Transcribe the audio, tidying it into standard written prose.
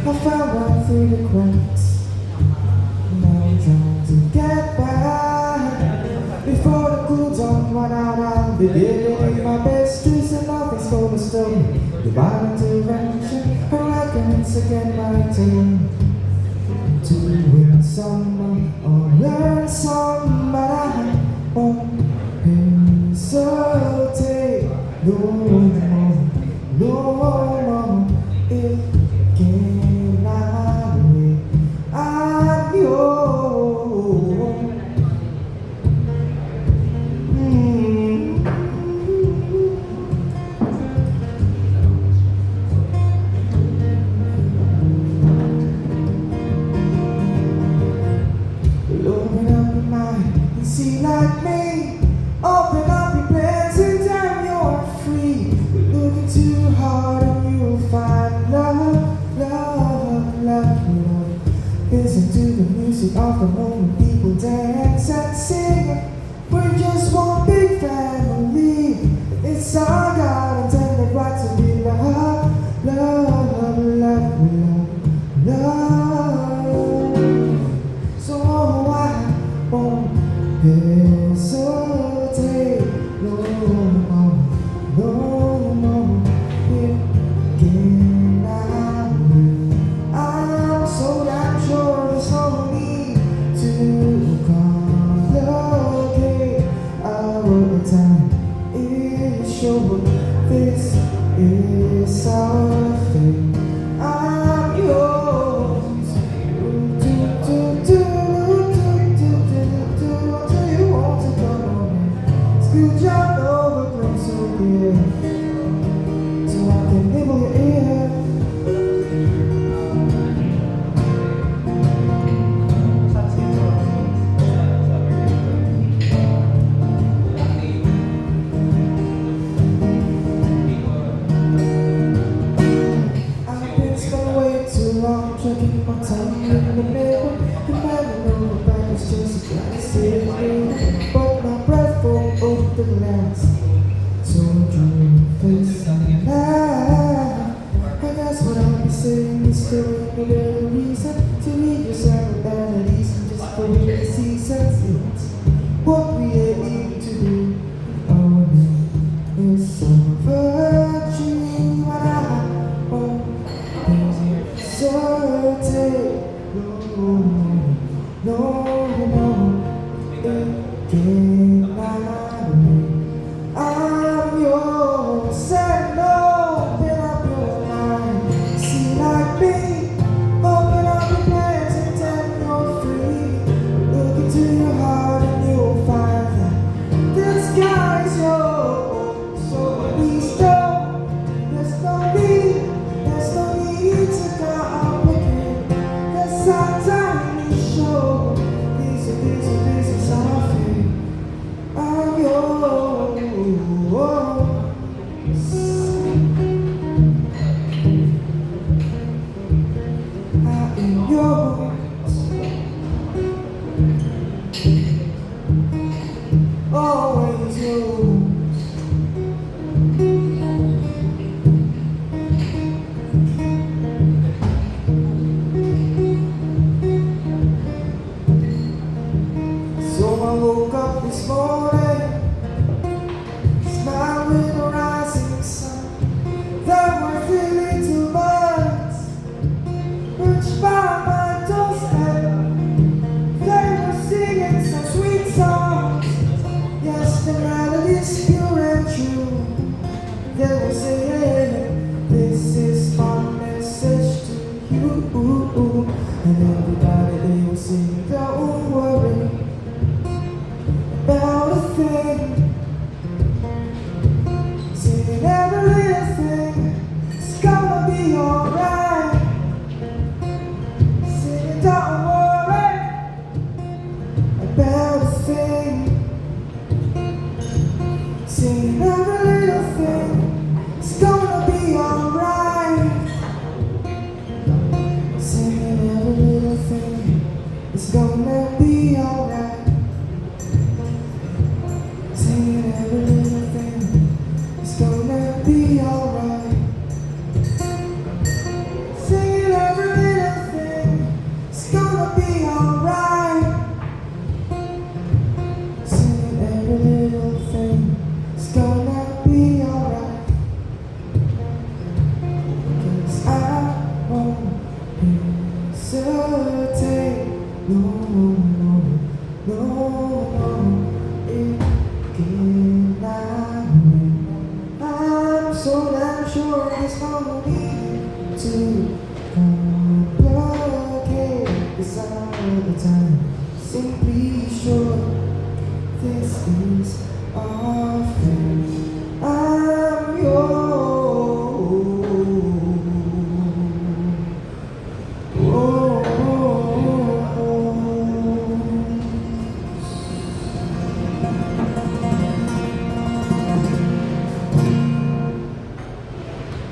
I found right through the cracks. Now I'm trying to get back before the cool dawn run out. I'm beginning my best to say nothing's gonna stop me. Divine intervention, I reckon it's again my turn to win some or learn some, but I won't hesitate no more, no more. It cannot wait. I'm yours. Open up your mind and see like me. Open up your plans and damn you're free. Look into your heart and you'll find love, love, love, love. Listen to the music of the moment, people dance and sing. We're just one big family. It's our God intended right to be loved, love, love, love, love. So I won't hesitate no more, no more. It cannot wait. I'm so damn sure there's no need to complicate our time. It's sure this is our fate. I'm yours. Good job over close to the air, so I can nibble your ear. I've been spent way too long checking my time in the mirror, and I know the back is just a glass here, but my breath won't open the glass. So dream face and laugh. I guess what I'll be saying is still no better reason to read your sad melodies and just for me to see sense. It's what we aim to do. Our name is some virtue, and I won't hesitate. No, no, it cannot wait. I'm yours, and open up your mind. See like me, open up your plans and tell you're free. Look into your heart and you'll find that the sky is yours. So please don't, there's no need to complicate. There's our time to show. These are our fate. I'm yours. I am yours. Always yours. So I woke up this morning, smiling with the rising sun. There were 3 little birds perched by my doorstep. They were singing some sweet songs. Yes, the melody's pure and true. They were saying, this is my message to you. And everybody they were singing, don't worry about a thing. Singing every little thing, it's gonna be alright. Singing don't worry about a thing. simply sure this is